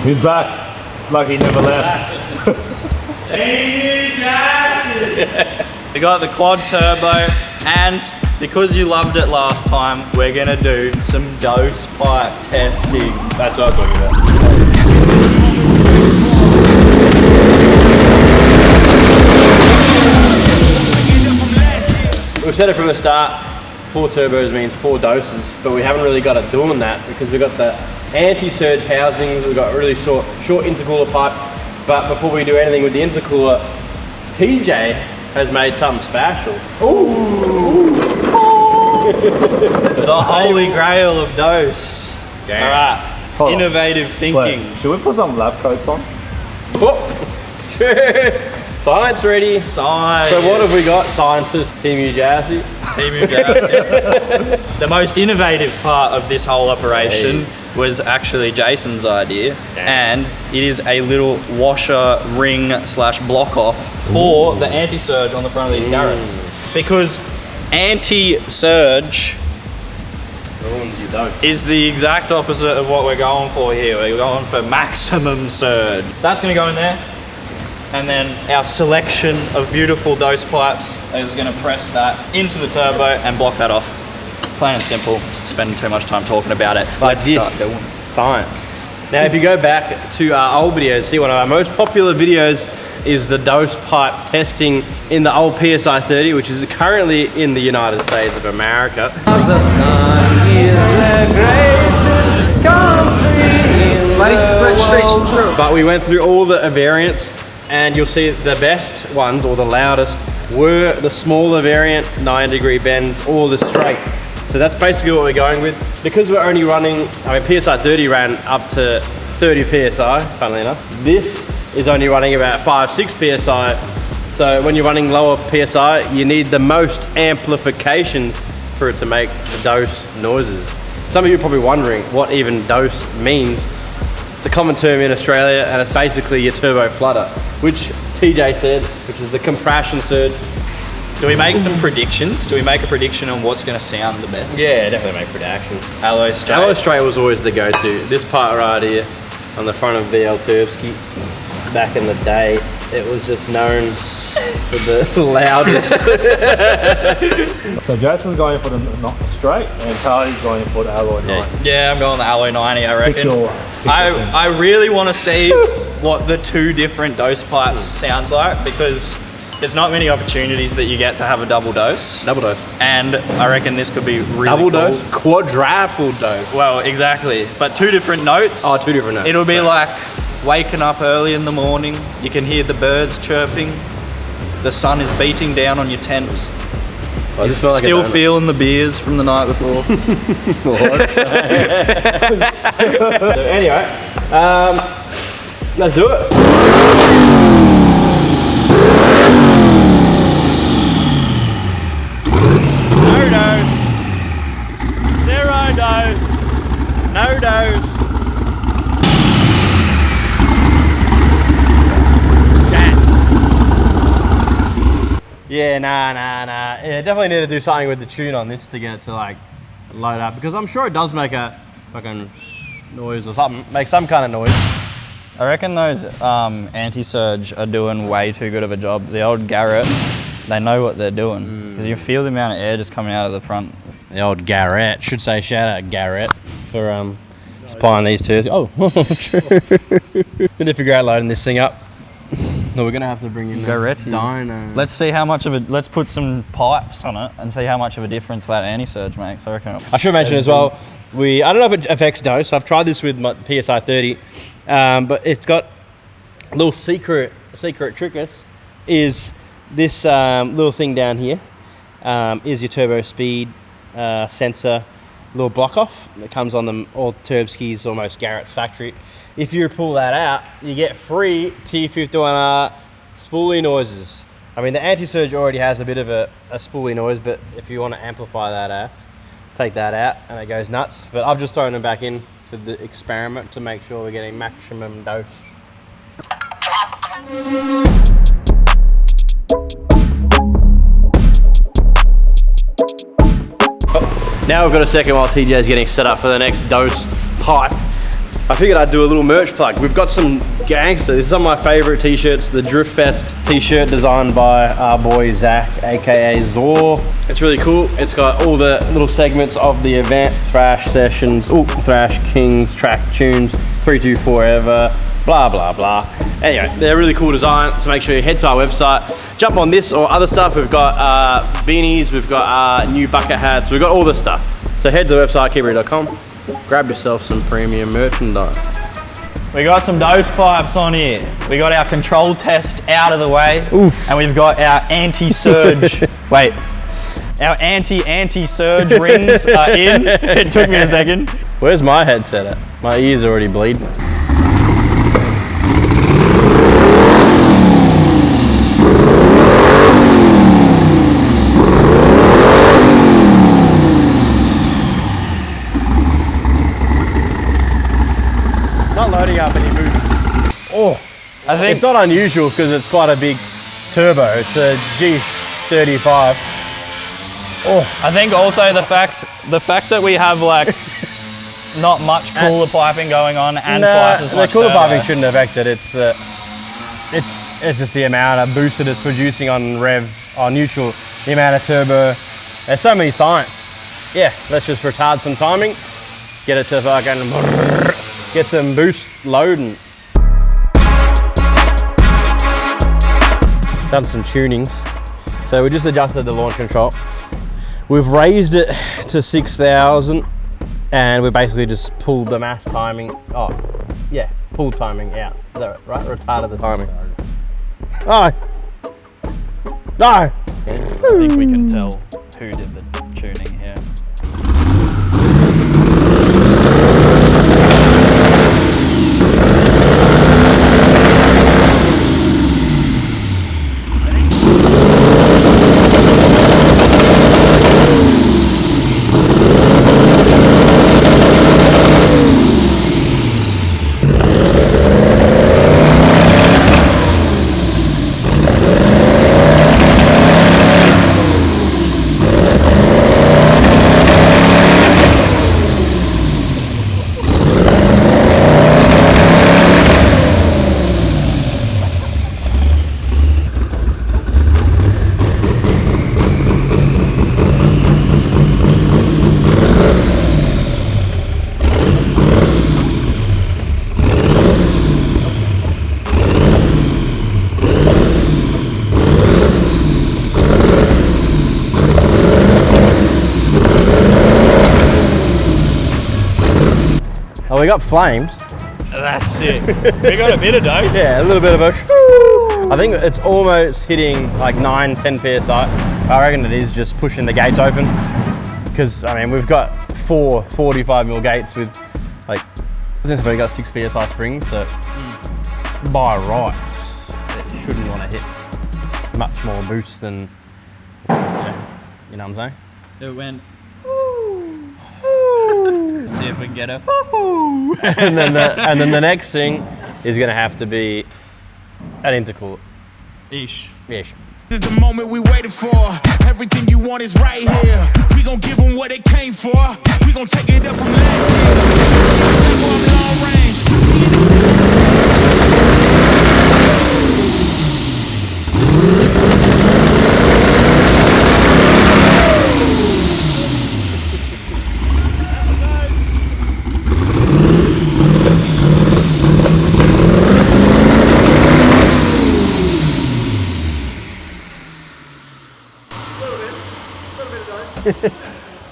He's back. Like he never left. We got the quad turbo, and because you loved it last time, we're gonna do some dose pipe testing. That's what I'm talking about. We've said it from the start, 4 turbos means 4 doses, but we haven't really got it doing that because we've got the anti-surge housings, we've got really short intercooler pipe, but before we do anything with the intercooler, TJ has made something special. Ooh! The holy grail of dose. Yeah. Alright, innovative thinking. Wait, should we put some lab coats on? Science ready. Science. So what have we got, scientists, Team New Jersey? Team New Jersey. The most innovative part of this whole operation was actually Jason's idea, and it is a little washer ring slash block off for the anti-surge on the front of these Garretts. Because anti-surge is the exact opposite of what we're going for here. We're going for maximum surge. That's gonna go in there. And then our selection of beautiful dose pipes is gonna press that into the turbo and block that off. Plain and simple, spending too much time talking about it. Let's start doing science. Now if you go back to our old videos, see one of our most popular videos is the dose pipe testing in the old PSI 30, which is currently in the United States of America. The sun is the greatest country in the world. But we went through all the variants, and you'll see the best ones, or the loudest, were the smaller variant, 9-degree bends, or the straight. So that's basically what we're going with. Because we're only running, I mean PSI 30 ran up to 30 PSI, funnily enough. This is only running about 5-6 PSI. So when you're running lower PSI, you need the most amplifications for it to make the dose noises. Some of you are probably wondering what even dose means. It's a common term in Australia, and it's basically your turbo flutter, which TJ said, which is the compression surge. Do we make some predictions? Do we make a prediction on what's going to sound the best? Yeah, definitely make predictions. Alloy straight. Alloy straight was always the go-to. This part right here on the front of VL Turbski, back in the day, it was just known for the loudest. So Jason's going for the straight, and Charlie's going for the alloy 90. Yeah, I'm going the alloy 90, I reckon. I really want to see what the two different dose pipes sounds like, because there's not many opportunities that you get to have a double dose. Double dose. And I reckon this could be really double cool. Dose? Quadruple dose. Well, exactly. But 2 different notes. Oh, 2 different notes. It'll be like waking up early in the morning. You can hear the birds chirping. The sun is beating down on your tent. Oh, You're still feeling the beers from the night before. So anyway, let's do it. No dose. 0 dose. No dose. Yeah, nah. Yeah, definitely need to do something with the tune on this to get it to like load up, because I'm sure it does make a fucking noise or something, make some kind of noise. I reckon those anti-surge are doing way too good of a job. The old Garrett, they know what they're doing, because you feel the amount of air just coming out of the front. The old Garrett, should say shout out Garrett for supplying these two. Oh, true. Need to figure out loading this thing up. No, we're gonna have to bring in Garretti. dyno. Let's see how much of it. Let's put some pipes on it and see how much of a difference that anti-surge makes. I reckon. I should mention as well, I don't know if it affects dose. I've tried this with my PSI 30, but it's got a little secret trick is this little thing down here is your turbo speed sensor little block off that comes on them all Turbskis, almost Garrett's factory. If you pull that out, you get free T51R spoolie noises. I mean, the anti-surge already has a bit of a spoolie noise, but if you want to amplify that out, take that out and it goes nuts. But I've just thrown them back in for the experiment to make sure we're getting maximum dose. Now we've got a second while TJ's getting set up for the next dose pipe. I figured I'd do a little merch plug. We've got some gangster. This is some of my favorite t-shirts. The Drift Fest t-shirt designed by our boy Zach, aka Zor. It's really cool. It's got all the little segments of the event: thrash sessions, thrash kings, track tunes, 3-2 forever, blah blah blah. Anyway, they're really cool design. So make sure you head to our website, jump on this or other stuff. We've got beanies, we've got new bucket hats, we've got all this stuff. So head to the website, keepreet.com. Grab yourself some premium merchandise. We got some dose pipes on here. We got our control test out of the way. Oof. And we've got our anti-surge. Wait. Our anti-surge rings are in. It took me a second. Where's my headset at? My ears already bleed. Not loading up any boost. Oh, I think it's not unusual because it's quite a big turbo. It's a G35. Oh, I think also the fact that we have like not much cooler piping going on and twice as much the cooler turbo. piping shouldn't affect it. It's just the amount of boost that it's producing on rev, on neutral, the amount of turbo. There's so many science. Yeah, let's just retard some timing, get it to fucking get some boost loading. Done some tunings. So we just adjusted the launch control. We've raised it to 6,000 and we basically just pulled the mass timing. Oh, yeah, pulled timing out. Is that right? Retarded the timing. Oh. No. I think we can tell who did the tuning here. Oh, we got flames. That's sick. We got a bit of dose. Yeah, a little bit of a I think it's almost hitting like 9-10 PSI. I reckon it is just pushing the gates open. Because, I mean, we've got 4 45mm gates with like, I think it's only got 6 PSI springs, so by right, it shouldn't want to hit much more boost than, you know what I'm saying? It went. Let's see if we can get her. and then the next thing is gonna have to be an intercooler. Ish. Ish. This is the moment we waited for. Everything you want is right here. We gon' give them what they came for. We gon' take it up from last year. I'm long range.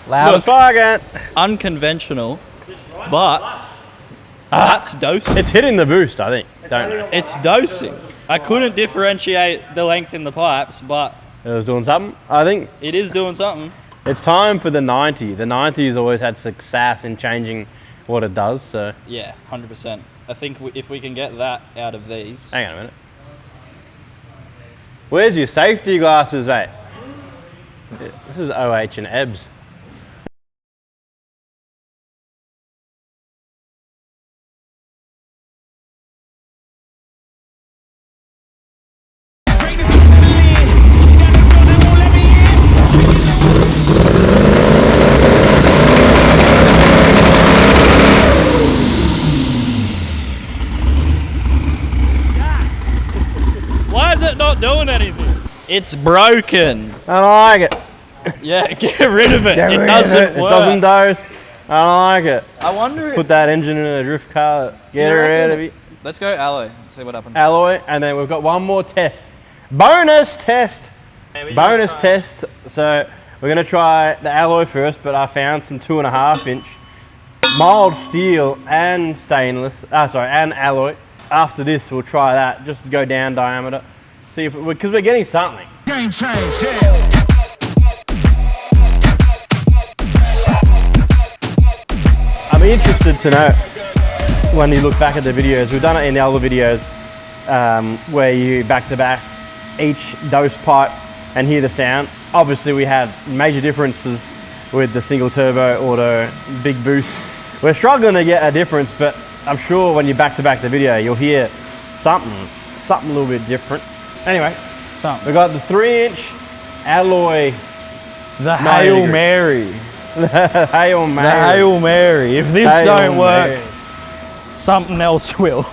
Loud as fucking. Unconventional, but that's dosing. It's hitting the boost, I think. Don't know. It's dosing. I couldn't differentiate the length in the pipes, but It was doing something. I think it is doing something. it's time for the 90. The 90 has always had success in changing what it does. So Yeah, 100%. I think if we can get that out of these. hang on a minute. Where's your safety glasses, mate? This is OH and EBS. doing anything. It's broken. I don't like it. Yeah, get rid of it. It doesn't work. It doesn't dose. I don't like it. I wonder. Put that engine in a drift car. Get it rid of it. Let's go alloy. See what happens. Alloy, and then we've got one more test. Bonus test. Bonus test. So we're gonna try the alloy first, but I found some 2.5 inch mild steel and stainless. And alloy. After this, we'll try that. Just go down diameter. See if because we're getting something. Game change, yeah. I'm interested to know when you look back at the videos. We've done it in the other videos where you back to back each dose pipe and hear the sound. Obviously, we had major differences with the single turbo auto big boost. We're struggling to get a difference, but I'm sure when you back to back the video, you'll hear something a little bit different. Anyway, we got the 3-inch alloy. The Hail Mary. Hail Mary. The Hail Mary. If this don't work, something else will.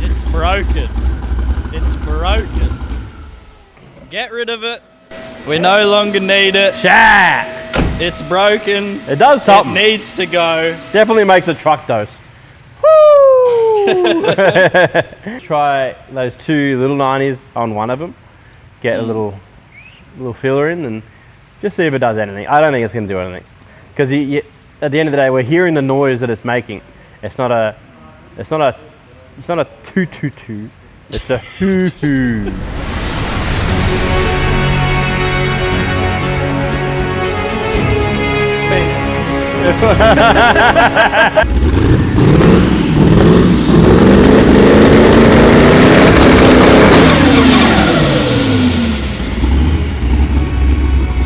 It's broken. It's broken. Get rid of it. We no longer need it. Chat. It's broken. It does something. It needs to go. Definitely makes a truck dose. Try those 2 little 90s on one of them. Get a little filler in and just see if it does anything. I don't think it's going to do anything because at the end of the day, we're hearing the noise that it's making. It's not a 222. It's a hoo-hoo.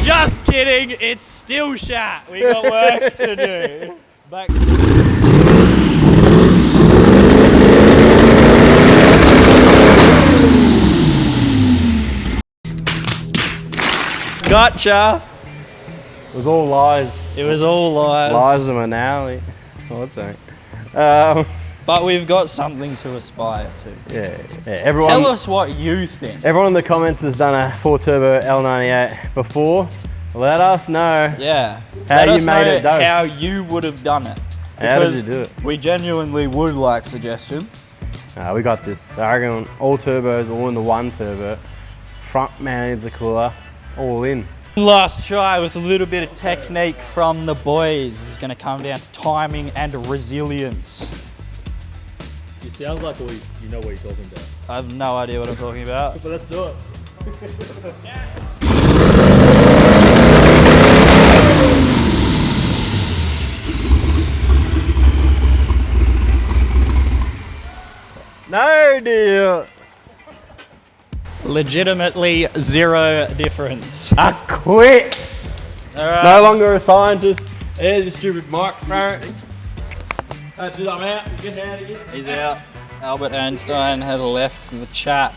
Just kidding, it's still shat. We got work to do. Back. Gotcha. It was all lies. It was all lies. Lies of an alley. What's that? But we've got something to aspire to. Yeah. Everyone. Tell us what you think. Everyone in the comments has done a 4-turbo L98 before. Let us know. Yeah. How Let you us made know it dope. how you would have done it. How did Because you do it? we genuinely would like suggestions. We got this. I reckon all turbos, all in the 1 turbo. Front mounted the cooler, all in. Last try with a little bit of technique from the boys. It's going to come down to timing and resilience. It sounds like you know what you're talking about. I have no idea what I'm talking about. But let's do it. No deal. Legitimately zero difference. I quit. All right. No longer a scientist. There's a stupid mic apparently. That's it, I'm out. Get out of here. He's out. Albert Einstein has left the chat.